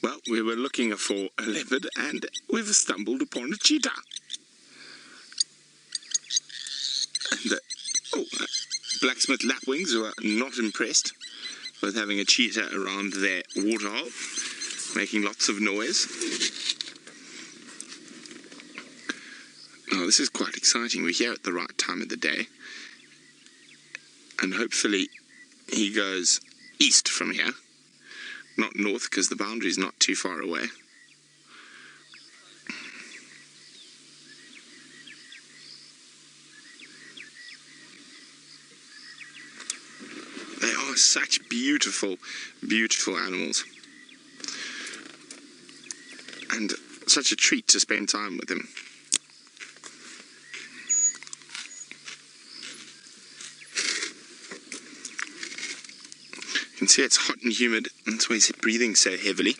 Well, we were looking for a leopard and we've stumbled upon a cheetah. And blacksmith lapwings were not impressed with having a cheetah around their waterhole, making lots of noise. Now, this is quite exciting. We're here at the right time of the day, and hopefully he goes east from here, not north, because the boundary is not too far away. They are such beautiful, beautiful animals, and such a treat to spend time with them. You can see it's hot and humid, and that's why he's breathing so heavily.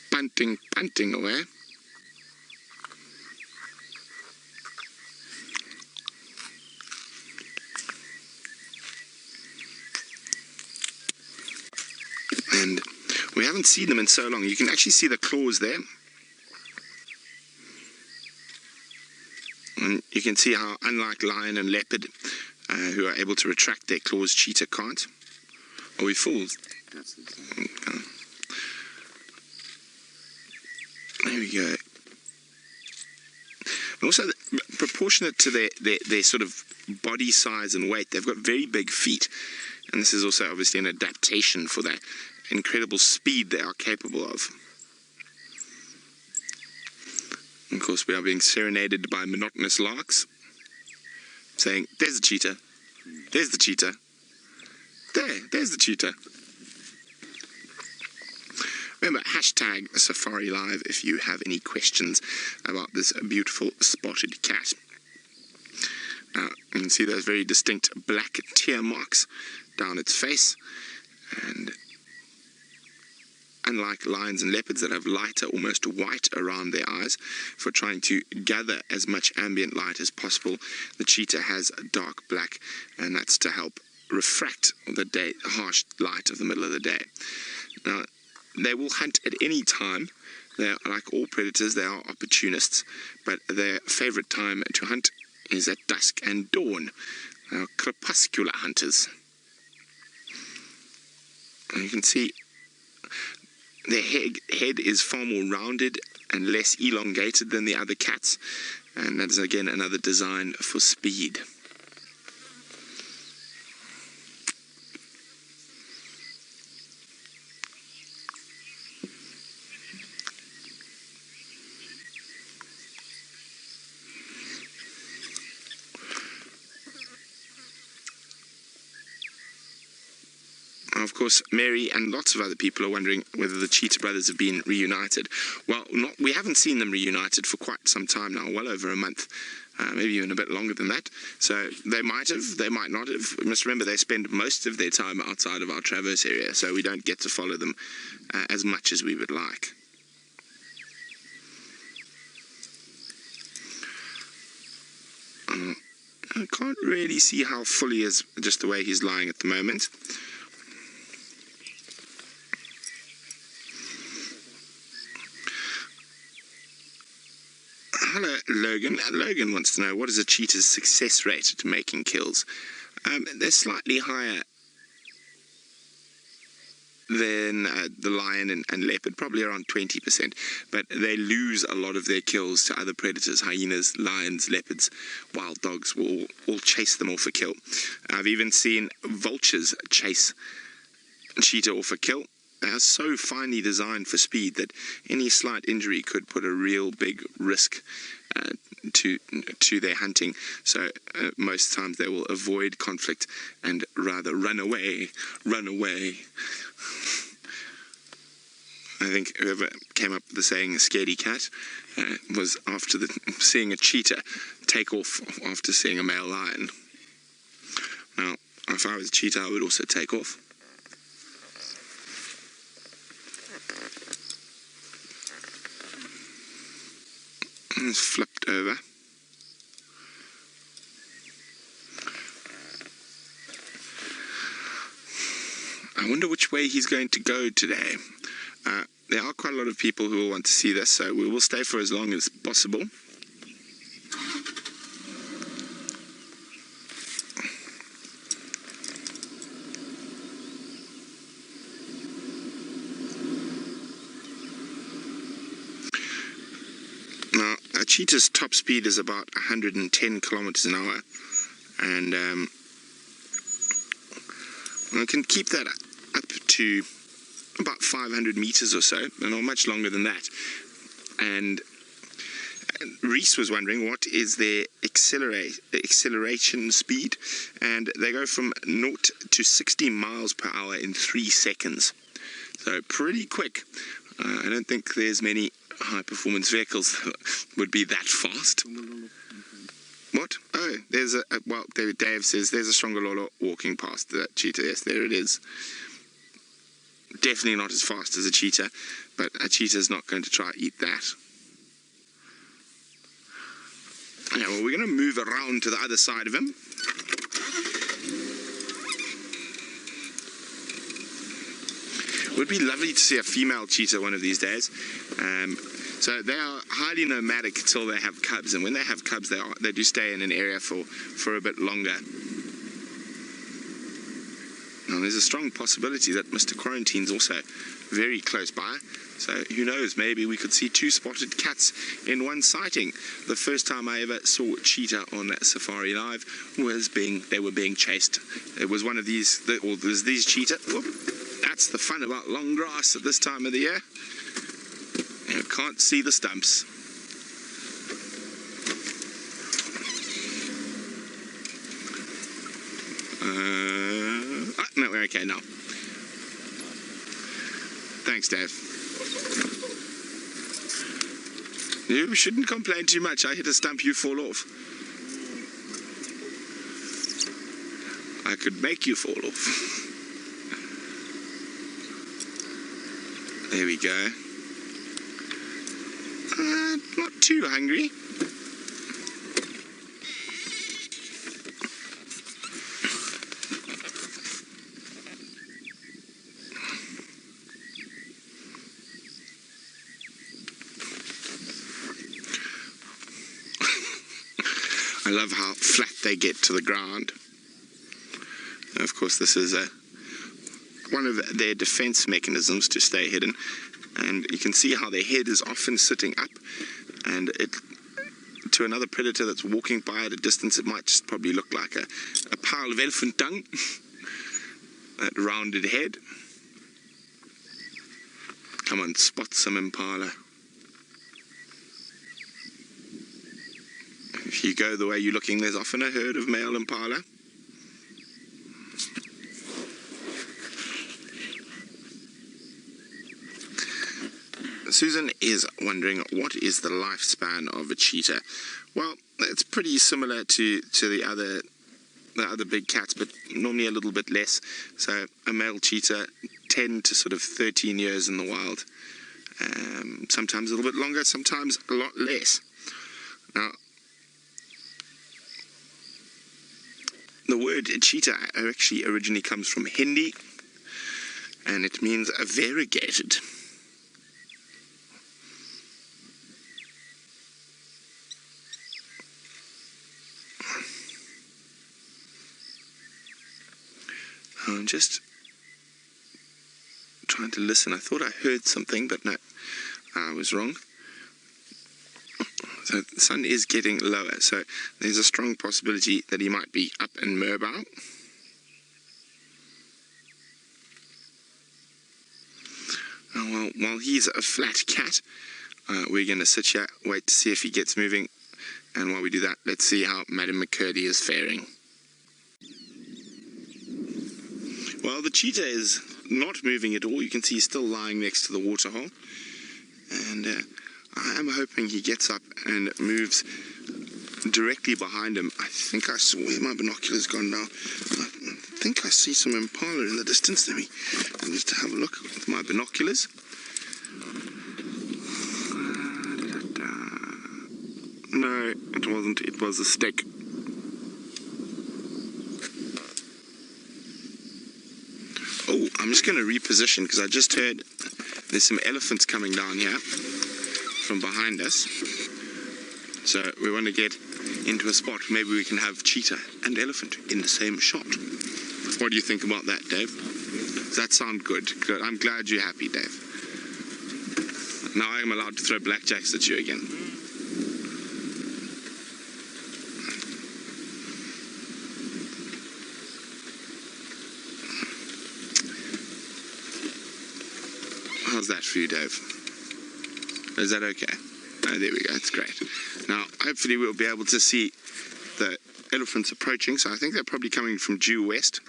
Panting away. And we haven't seen them in so long. You can actually see the claws there. And you can see how, unlike lion and leopard, who are able to retract their claws, cheetah can't. Are we fools? Okay. There we go. And also, proportionate to their sort of body size and weight, they've got very big feet. And this is also obviously an adaptation for that incredible speed they are capable of. And of course, we are being serenaded by monotonous larks, saying, "There's the cheetah. There's the cheetah. There's the cheetah." Remember, hashtag Safari Live if you have any questions about this beautiful spotted cat. Now, you can see those very distinct black tear marks down its face, and unlike lions and leopards that have lighter, almost white around their eyes for trying to gather as much ambient light as possible, the cheetah has dark black, and that's to help refract the harsh light of the middle of the day. Now, they will hunt at any time. They are, like all predators, they are opportunists, but their favorite time to hunt is at dusk and dawn. They are crepuscular hunters. And you can see their head is far more rounded and less elongated than the other cats, and that is again another design for speed. Of course, Mary and lots of other people are wondering whether the Cheetah brothers have been reunited. Well, we haven't seen them reunited for quite some time now, well over a month, maybe even a bit longer than that. So they might have, they might not have. You must remember they spend most of their time outside of our Traverse area, so we don't get to follow them as much as we would like. I can't really see how full he is, just the way he's lying at the moment. Hello, Logan. Logan wants to know, what is a cheetah's success rate at making kills? They're slightly higher than the lion and leopard, probably around 20%, but they lose a lot of their kills to other predators. Hyenas, lions, leopards, wild dogs will all chase them off a kill. I've even seen vultures chase cheetah off a kill. They are so finely designed for speed that any slight injury could put a real big risk to their hunting. So most times they will avoid conflict and rather run away. I think whoever came up with the saying "a scaredy cat" was after seeing a cheetah take off after seeing a male lion. Now, if I was a cheetah, I would also take off. It's flipped over. I wonder which way he's going to go today. there are quite a lot of people who will want to see this, so we will stay for as long as possible. Now, a cheetah's top speed is about 110 kilometers an hour, and I can keep that up to about 500 meters or so, and not much longer than that. And Reese was wondering what is their acceleration speed, and they go from 0 to 60 miles per hour in 3 seconds. So pretty quick. I don't think there's many high-performance vehicles that would be that fast. What? Oh, there's well, Dave says there's a Strongololo walking past that cheetah. Yes, there it is. Definitely not as fast as a cheetah, but a cheetah is not going to try to eat that. Okay, well, we're going to move around to the other side of him. It would be lovely to see a female cheetah one of these days. So they are highly nomadic until they have cubs, and when they have cubs, they do stay in an area for a bit longer. Now, there's a strong possibility that Mr. Quarantine's also very close by. So who knows, maybe we could see 2 spotted cats in one sighting. The first time I ever saw cheetah on Safari Live was they were being chased. It was one of these, or there's these cheetah. Whoop, that's the fun about long grass at this time of the year. You can't see the stumps. No, we're okay now. Thanks, Dave. You shouldn't complain too much. I hit a stump, you fall off. I could make you fall off. There we go. Not too hungry. I love how flat they get to the ground. And of course, this is one of their defense mechanisms to stay hidden. And you can see how their head is often sitting up, and to another predator that's walking by at a distance, it might just probably look like a pile of elephant dung. That rounded head. Come on, spot some impala. If you go the way you're looking, there's often a herd of male impala. Susan is wondering, what is the lifespan of a cheetah? Well, it's pretty similar to the other big cats, but normally a little bit less. So a male cheetah, 10 to sort of 13 years in the wild. Sometimes a little bit longer, sometimes a lot less. Now, the word cheetah actually originally comes from Hindi, and it means variegated. I'm just trying to listen. I thought I heard something, but no, I was wrong. So the sun is getting lower, so there's a strong possibility that he might be up and mobile. Well, while he's a flat cat, we're going to sit here, wait to see if he gets moving, and while we do that, let's see how Madam McCurdy is faring. Well, the cheetah is not moving at all. You can see he's still lying next to the waterhole. And I am hoping he gets up and moves directly behind him. I think I saw where my binoculars gone now. I think I see some impala in the distance. Let me just have a look with my binoculars. No, it wasn't. It was a stick. Oh, I'm just going to reposition because I just heard There's some elephants coming down here from behind us. So we want to get into a spot. Maybe we can have cheetah and elephant in the same shot. What do you think about that, Dave? Does that sound good? Good. I'm glad you're happy, Dave. Now I'm allowed to throw blackjacks at you again. How's that for you, Dave? Is that okay? Oh, there we go. That's great. Now, hopefully we'll be able to see the elephants approaching. So I think they're probably coming from due west.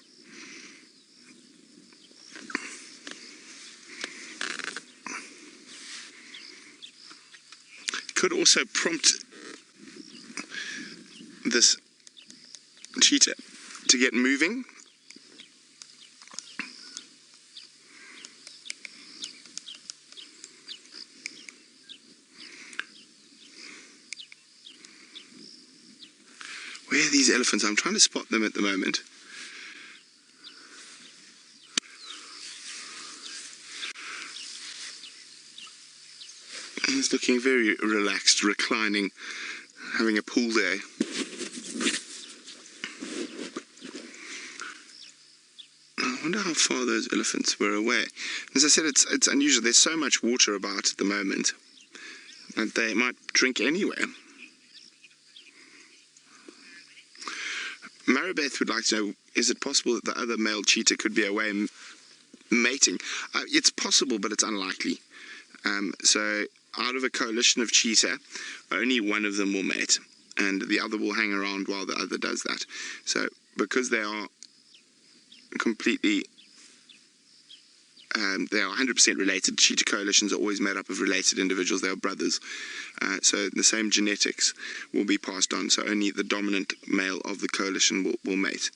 Could also prompt this cheetah to get moving. Where are these elephants? I'm trying to spot them at the moment. He's looking very relaxed, reclining, having a pool day. I wonder how far those elephants were away. As I said, it's unusual. There's so much water about at the moment that they might drink anywhere. Maribeth would like to know, is it possible that the other male cheetah could be away mating? It's possible, but it's unlikely. So out of a coalition of cheetah, only one of them will mate, and the other will hang around while the other does that. So because they are completely, they are 100% related. Cheetah coalitions are always made up of related individuals. They are brothers. So the same genetics will be passed on. So only the dominant male of the coalition will mate.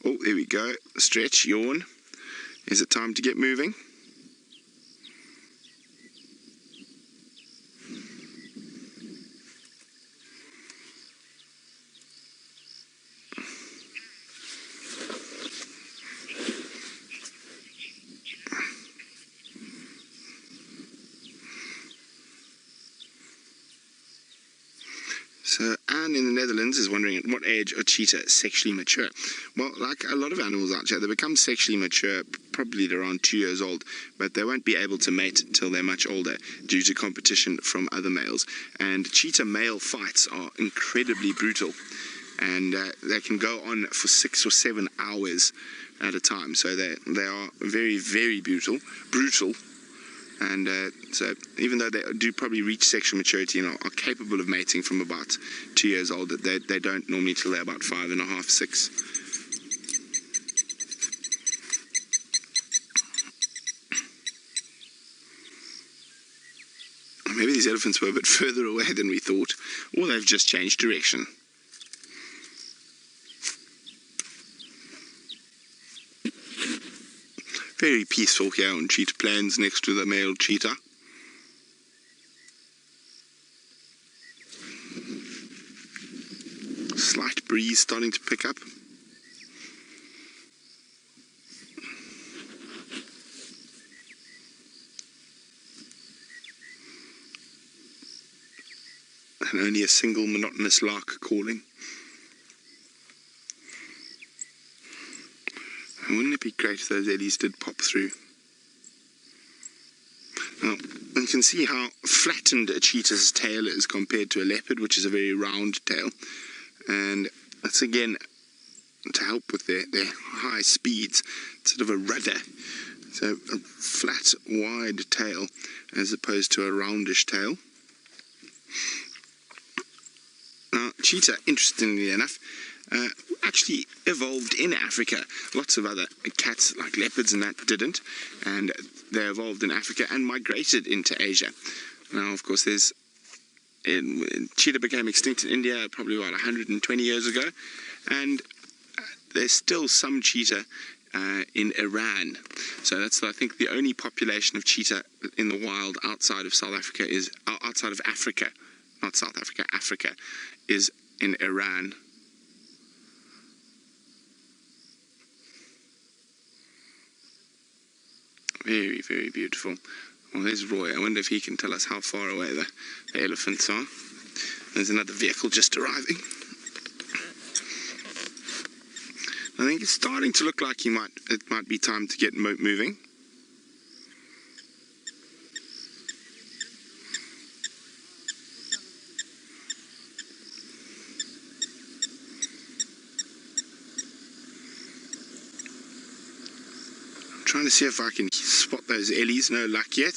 Oh, there we go. Stretch, yawn. Is it time to get moving? So Anne in the Netherlands is wondering at what age are cheetah sexually mature? Well, like a lot of animals out there, they become sexually mature probably at around 2 years old, but they won't be able to mate until they're much older due to competition from other males. And cheetah male fights are incredibly brutal, and they can go on for 6 or 7 hours at a time. So they are very, very brutal. And so even though they do probably reach sexual maturity and are capable of mating from about 2 years old, they don't normally till they're about 5.5, 6. Maybe these elephants were a bit further away than we thought, or they've just changed direction. Very peaceful here on Cheetah Plains next to the male cheetah. Slight breeze starting to pick up. And only a single monotonous lark calling. And wouldn't it be great if those eddies did pop through? Now, you can see how flattened a cheetah's tail is compared to a leopard, which is a very round tail. And that's again to help with their high speeds, sort of a rudder. So a flat, wide tail as opposed to a roundish tail. Now, cheetah, interestingly enough, actually evolved in Africa. Lots of other cats, like leopards and that, didn't. And they evolved in Africa and migrated into Asia. Now, of course, cheetah became extinct in India probably about 120 years ago. And there's still some cheetah in Iran. So that's, I think, the only population of cheetah in the wild outside of South Africa is, outside of Africa, not South Africa, Africa, is in Iran. Very, very beautiful. Well, there's Roy. I wonder if he can tell us how far away the elephants are. There's another vehicle just arriving. I think it's starting to look like it might be time to get moving. I'm trying to see if I can spot those ellies. No luck yet.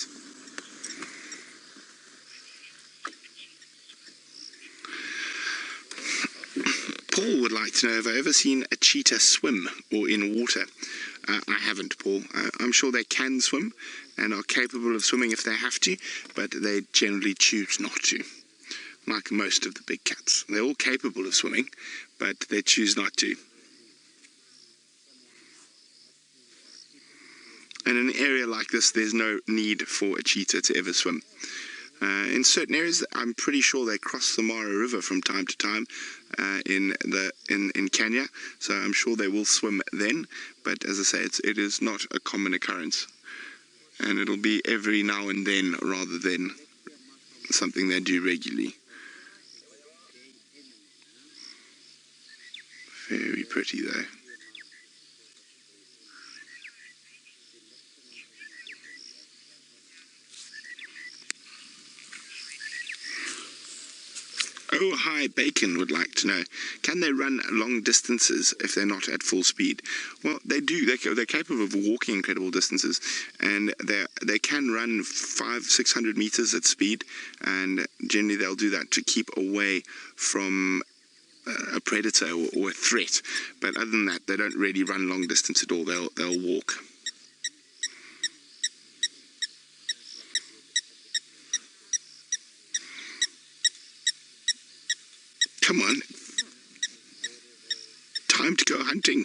Paul would like to know if I've ever seen a cheetah swim or in water. I haven't, Paul. I'm sure they can swim and are capable of swimming if they have to, but they generally choose not to, like most of the big cats. They're all capable of swimming, but they choose not to. And in an area like this, there's no need for a cheetah to ever swim. In certain areas, I'm pretty sure they cross the Mara River from time to time in Kenya, so I'm sure they will swim then. But as I say, it is not a common occurrence, and it'll be every now and then rather than something they do regularly. Very pretty though. Oh, hi, Bacon would like to know, can they run long distances if they're not at full speed? Well, they do. They're capable of walking incredible distances, and they can run 500-600 meters at speed, and generally they'll do that to keep away from a predator or a threat. But other than that, they don't really run long distance at all. They'll walk. Come on. Time to go hunting.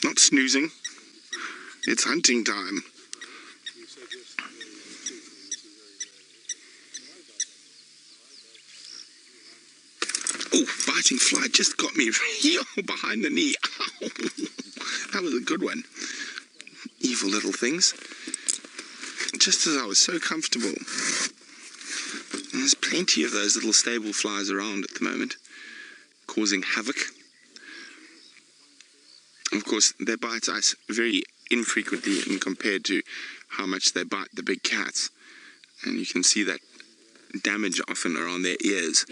Not snoozing. It's hunting time. Oh, biting fly just got me behind the knee. Ow. That was a good one. Evil little things. Just as I was so comfortable. There's plenty of those little stable flies around at the moment, causing havoc. Of course, they bite us very infrequently and compared to how much they bite the big cats. And you can see that damage often around their ears.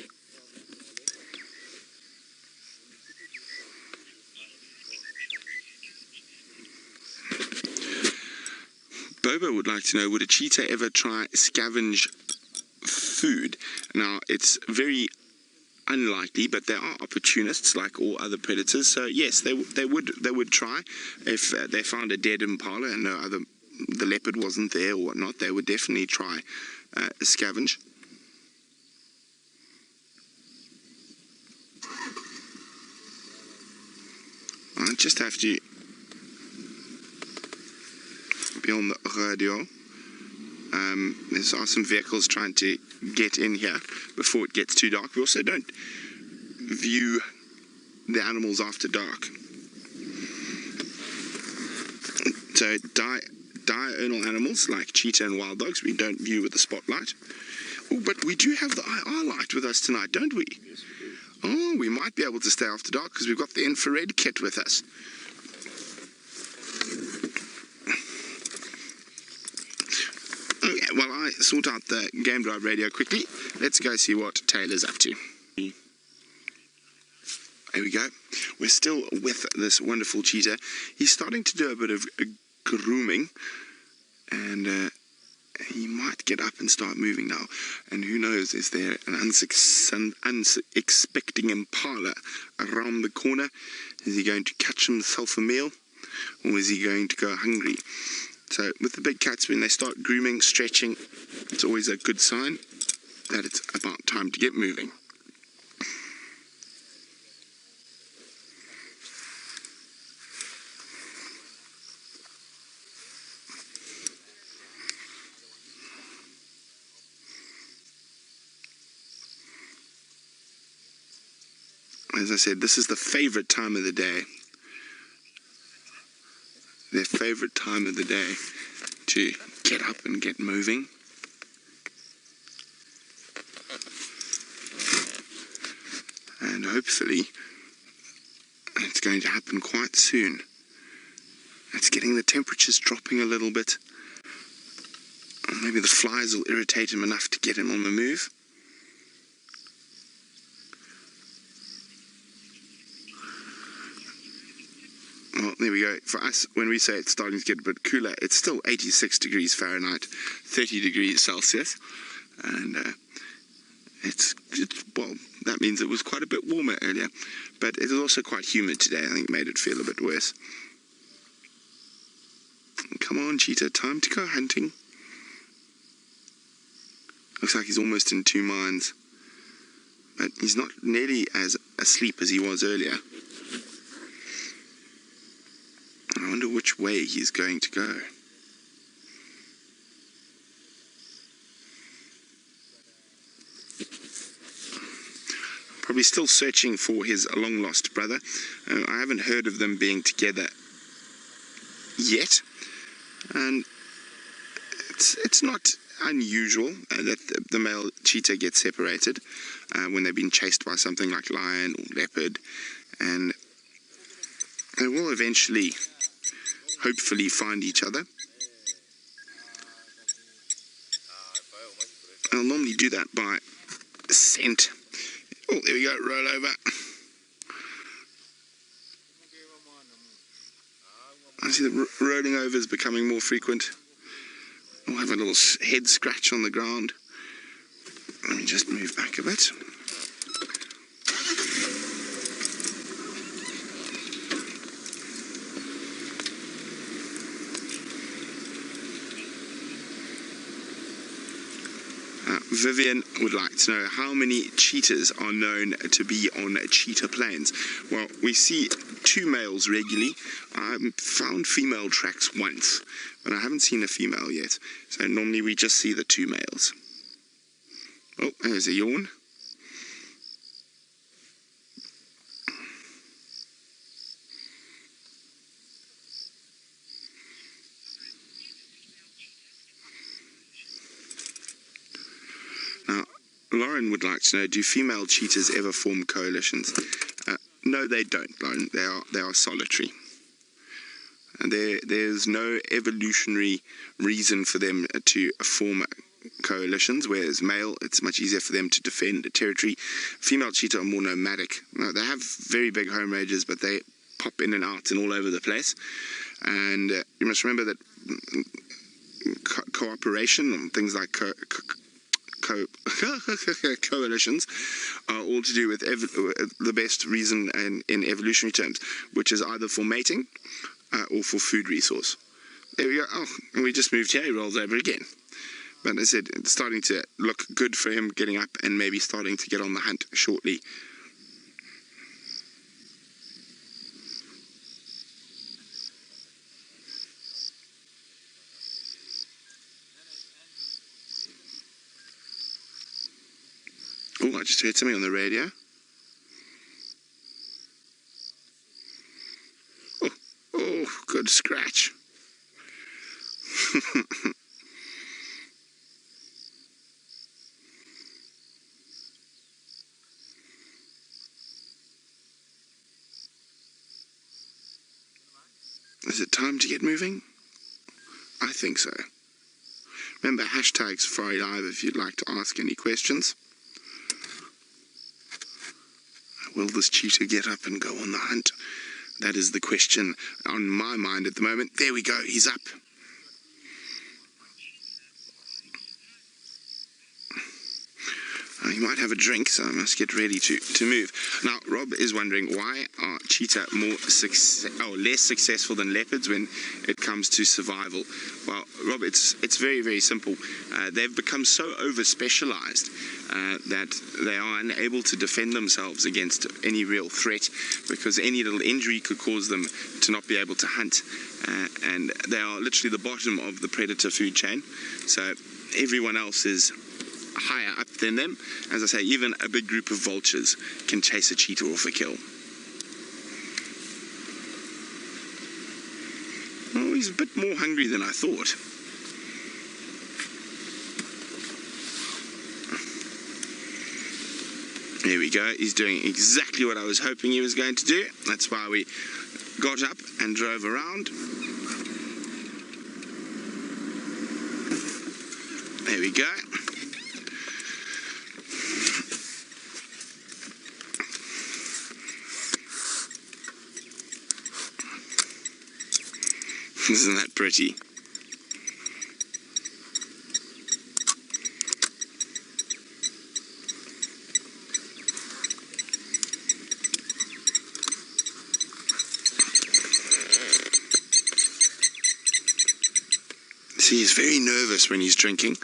Bobo would like to know, would a cheetah ever try scavenge food? Now, it's very unlikely, but there are opportunists like all other predators. So yes, they would try if they found a dead impala and the leopard wasn't there or whatnot. They would definitely try scavenge. I just have to be on the radio. There are some vehicles trying to get in here before it gets too dark. We also don't view the animals after dark. So diurnal animals like cheetah and wild dogs, we don't view with the spotlight. Oh, but we do have the IR light with us tonight, don't we? Yes, we do. Oh, we might be able to stay after dark because we've got the infrared kit with us. Okay, well, I sort out the Game Drive radio quickly. Let's go see what Taylor's up to. There we go. We're still with this wonderful cheetah. He's starting to do a bit of grooming, and he might get up and start moving now. And who knows, is there an unsuspecting impala around the corner? Is he going to catch himself a meal, or is he going to go hungry? So with the big cats, when they start grooming, stretching, it's always a good sign that it's about time to get moving. As I said, this is the favorite time of the day. their favorite time of the day to get up and get moving. And hopefully it's going to happen quite soon. It's getting the temperatures dropping a little bit. Or maybe the flies will irritate him enough to get him on the move. Well, there we go. For us, when we say it's starting to get a bit cooler, it's still 86 degrees Fahrenheit, 30 degrees Celsius. And well, that means it was quite a bit warmer earlier. But it was also quite humid today. I think it made it feel a bit worse. Come on, Cheetah, time to go hunting. Looks like he's almost in two minds. But he's not nearly as asleep as he was earlier. I wonder which way he's going to go. Probably still searching for his long-lost brother. I haven't heard of them being together yet. And it's not unusual that the male cheetah gets separated when they've been chased by something like lion or leopard. And they will eventually, hopefully, find each other. I'll normally do that by scent. Oh, there we go, roll over. I see the rolling over is becoming more frequent. We'll have a little head scratch on the ground. Let me just move back a bit. Vivian would like to know how many cheetahs are known to be on cheetah plains. Well, we see two males regularly. I found female tracks once, but I haven't seen a female yet. So normally we just see the two males. Oh, there's a yawn. Now, Lauren would like to know, do female cheetahs ever form coalitions? No, they don't, Lauren. They are solitary. And there's no evolutionary reason for them to form coalitions, whereas male, it's much easier for them to defend a territory. Female cheetah are more nomadic. Now, they have very big home ranges, but they pop in and out and all over the place. And you must remember that cooperation and things like coalitions are all to do with the best reason in evolutionary terms, which is either for mating or for food resource. There we go. Oh, and we just moved here. He rolls over again. But as I said, it's starting to look good for him getting up and maybe starting to get on the hunt shortly. Oh, I just heard something on the radio. Oh, good scratch. Is it time to get moving? I think so. Remember, hashtag Safari Live if you'd like to ask any questions. Will this cheetah get up and go on the hunt? That is the question on my mind at the moment. There we go, he's up. He might have a drink, so I must get ready to move. Now, Rob is wondering, why are cheetah less successful than leopards when it comes to survival? Well, Rob, it's very, very simple. They've become so over-specialized that they are unable to defend themselves against any real threat, because any little injury could cause them to not be able to hunt. And they are literally the bottom of the predator food chain. So everyone else is higher up than them. As I say, even a big group of vultures can chase a cheetah off a kill. Oh, he's a bit more hungry than I thought. There we go. He's doing exactly what I was hoping he was going to do. That's why we got up and drove around. There we go. Isn't that pretty? See, he's very nervous when he's drinking.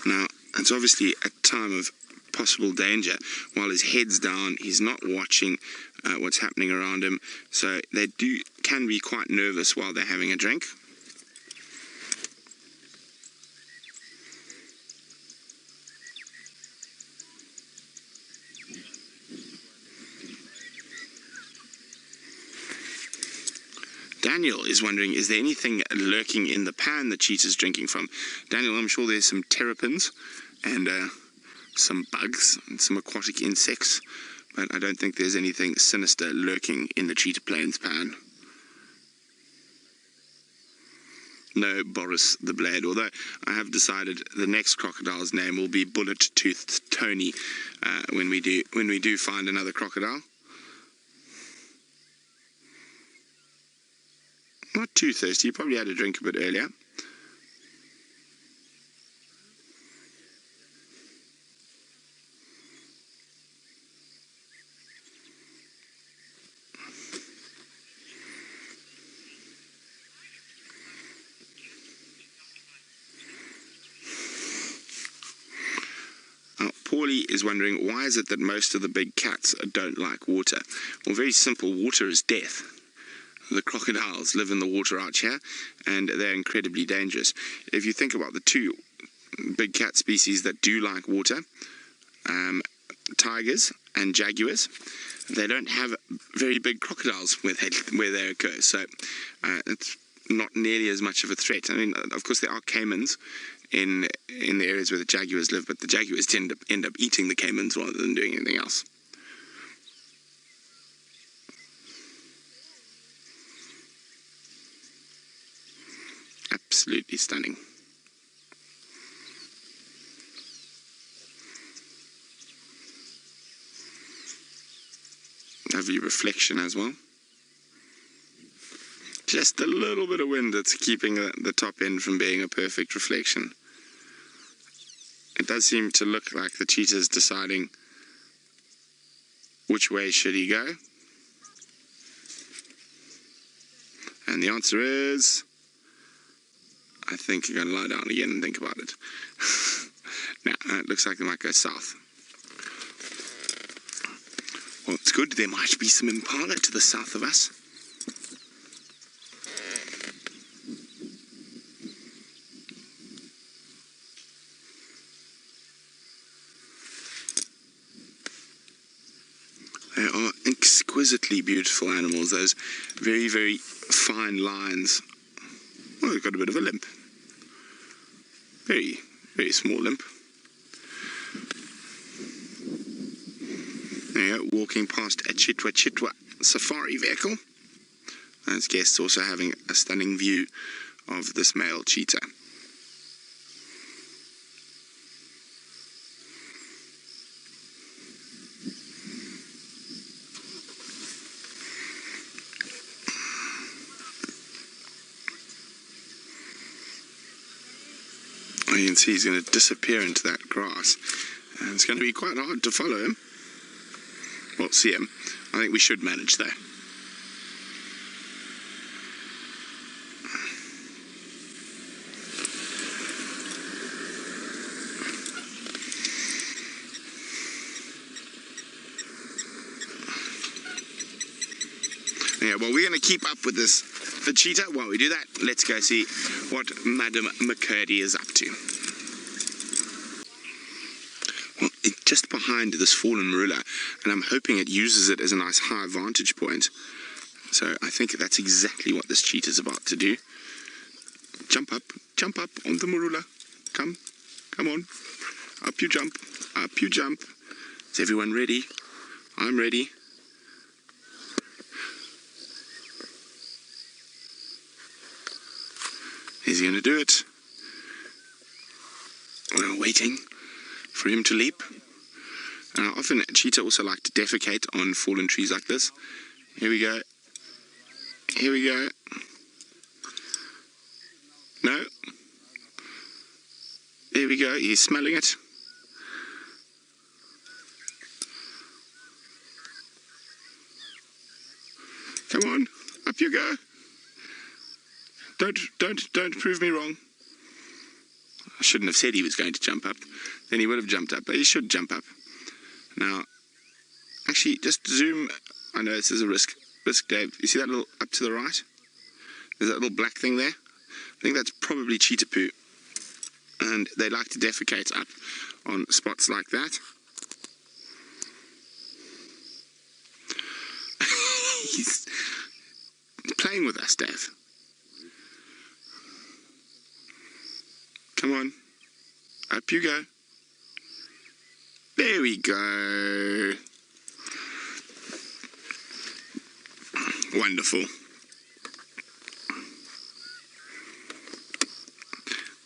Now, it's obviously a time of possible danger. While his head's down, he's not watching what's happening around him. So they can be quite nervous while they're having a drink. Daniel is wondering, is there anything lurking in the pan that Cheetah's drinking from? Daniel, I'm sure there's some terrapins and some bugs and some aquatic insects, but I don't think there's anything sinister lurking in the Cheetah Plains pan. No Boris the Blade, although I have decided the next crocodile's name will be Bullet-Toothed Tony when we do find another crocodile. Not too thirsty, you probably had a drink a bit earlier. Paulie is wondering, why is it that most of the big cats don't like water? Well, very simple, water is death. The crocodiles live in the water out here, and they're incredibly dangerous. If you think about the two big cat species that do like water, tigers and jaguars, they don't have very big crocodiles where they occur, so it's not nearly as much of a threat. I mean, of course, there are caimans in the areas where the jaguars live, but the jaguars tend to end up eating the caimans rather than doing anything else. Absolutely stunning. Lovely reflection as well. Just a little bit of wind that's keeping the top end from being a perfect reflection. It does seem to look like the cheetah's deciding which way should he go. And the answer is, I think you're going to lie down again and think about it. Now, it looks like they might go south. Well, it's good. There might be some impala to the south of us. They are exquisitely beautiful animals. Those very, very fine lines. Oh, they've got a bit of a limp. Very, very small limp. There you go, walking past a Chitwa safari vehicle. And its guests also having a stunning view of this male cheetah. You can see he's going to disappear into that grass, and it's going to be quite hard to follow him. Well, see him. I think we should manage though. Yeah, well, we're going to keep up with the cheetah. While we do that, let's go see what Madam McCurdy is up to. Well, it's just behind this fallen marula, and I'm hoping it uses it as a nice high vantage point. So I think that's exactly what this cheetah's about to do. Jump up on the marula. Come on. Up you jump. Is everyone ready? I'm ready. Is he going to do it? We're waiting for him to leap. Often cheetah also like to defecate on fallen trees like this. Here we go. No. There we go. He's smelling it. Come on, up you go. Don't prove me wrong. I shouldn't have said he was going to jump up. Then he would have jumped up, but he should jump up. Now, actually, just zoom. I know this is a risk, Dave. You see that little up to the right? There's that little black thing there. I think that's probably cheetah poo, and they like to defecate up on spots like that. He's playing with us, Dave. Come on, up you go. There we go. Wonderful.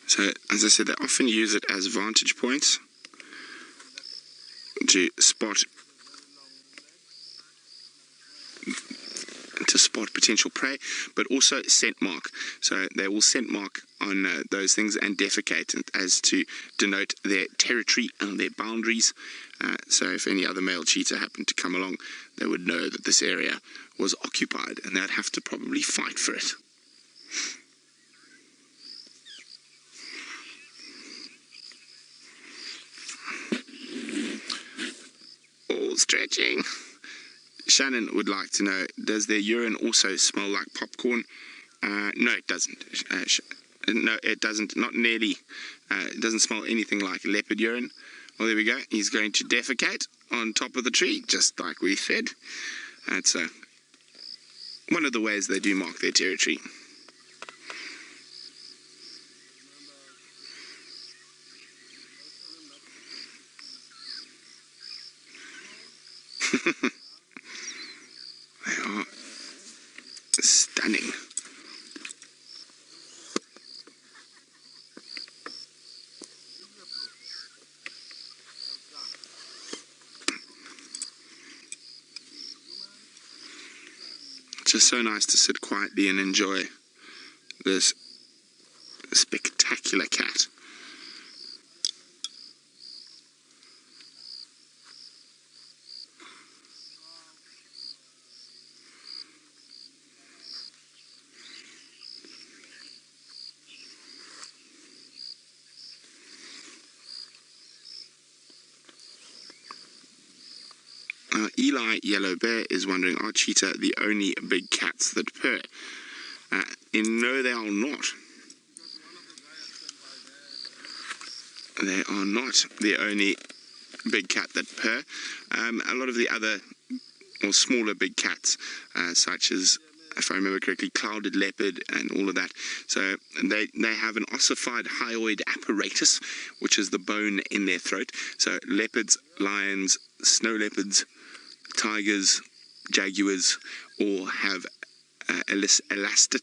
So, as I said, they often use it as vantage points to spot potential prey, but also scent mark. So they will scent mark on those things and defecate as to denote their territory and their boundaries. So if any other male cheetah happened to come along, they would know that this area was occupied and they'd have to probably fight for it. All stretching. Shannon would like to know, does their urine also smell like popcorn? No, it doesn't. No, it doesn't. Not nearly. It doesn't smell anything like leopard urine. Well, there we go. He's going to defecate on top of the tree, just like we said. That's one of the ways they do mark their territory. They are stunning. Just so nice to sit quietly and enjoy this spectacular cat. Eli Yellow Bear is wondering, are cheetah the only big cats that purr? No, they are not. They are not the only big cat that purr. A lot of the other or smaller big cats, such as, if I remember correctly, clouded leopard and all of that. So they have an ossified hyoid apparatus, which is the bone in their throat. So leopards, lions, snow leopards, tigers, jaguars all have an elastic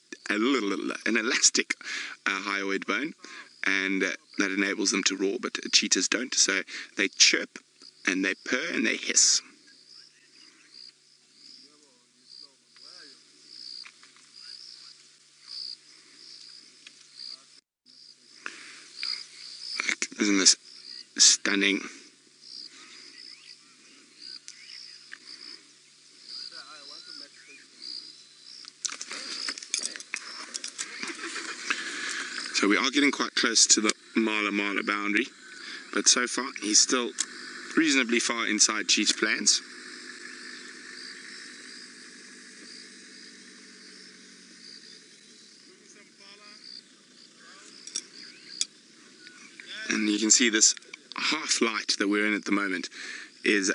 hyoid bone, and that enables them to roar, but cheetahs don't. So they chirp and they purr and they hiss. Isn't this stunning? So we are getting quite close to the mile boundary, but so far he's still reasonably far inside cheetah plans. And you can see this half light that we're in at the moment is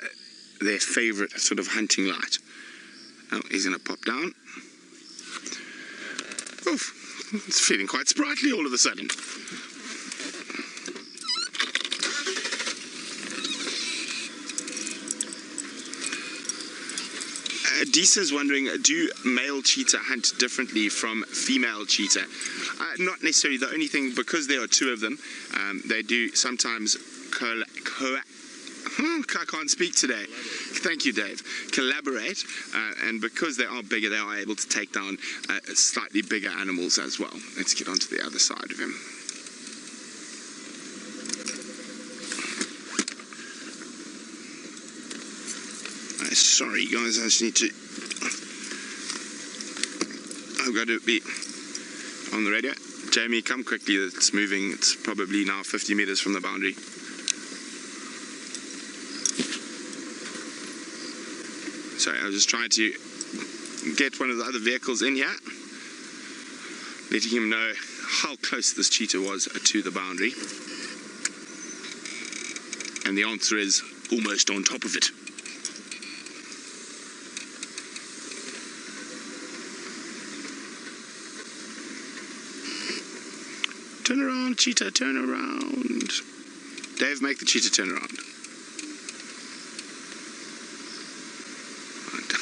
their favorite sort of hunting light. Oh, he's going to pop down. Oof. It's feeling quite sprightly all of a sudden. Disa's wondering, do male cheetah hunt differently from female cheetah? Not necessarily. The only thing, because there are two of them, they do sometimes I can't speak today. Thank you, Dave. Collaborate, and because they are bigger, they are able to take down slightly bigger animals as well. Let's get onto the other side of him. Sorry, guys, I just need to... I've got to be on the radio. Jamie, come quickly. It's moving. It's probably now 50 meters from the boundary. Sorry, I was just trying to get one of the other vehicles in here, letting him know how close this cheetah was to the boundary. And the answer is almost on top of it. Turn around, cheetah, turn around. Dave, make the cheetah turn around.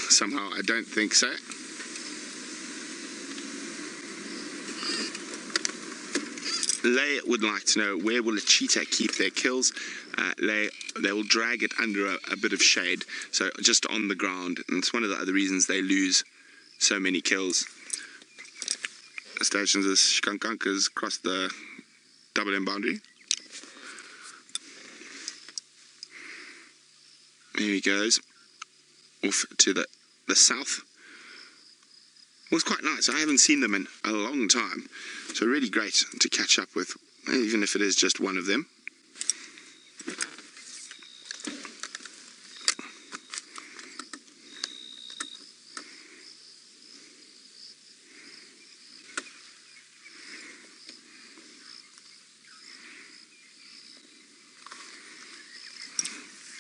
Somehow, I don't think so. They would like to know, where will a cheetah keep their kills? They will drag it under a bit of shade, so just on the ground. And it's one of the other reasons they lose so many kills. Stations as skunkankas cross the double M boundary. There he goes, off to the south. It was quite nice. I haven't seen them in a long time, so really great to catch up with, even if it is just one of them.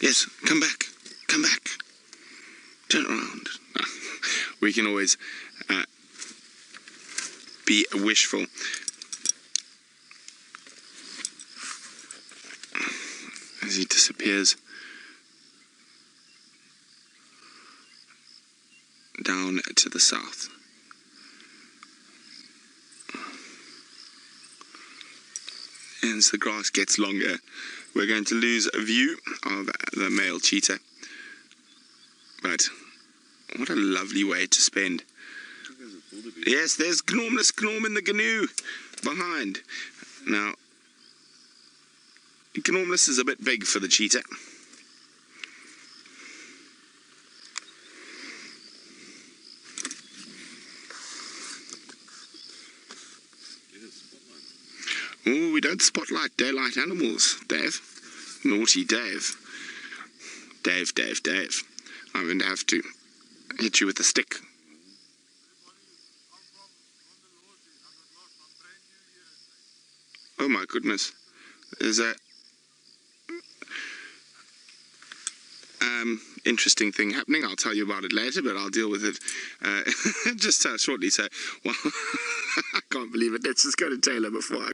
Yes, come back, turn around. We can always be wishful. As he disappears down to the south. And as the grass gets longer, we're going to lose a view of the male cheetah. But what a lovely way to spend. Yes, there's Gnorm in the canoe behind. Now, Gnormless is a bit big for the cheetah. Oh, we don't spotlight daylight animals, Dave. Naughty Dave. Dave. I'm going to have to hit you with a stick. Oh my goodness. There's a interesting thing happening. I'll tell you about it later, but I'll deal with it just shortly. So, well, I can't believe it. Let's just go to Taylor before I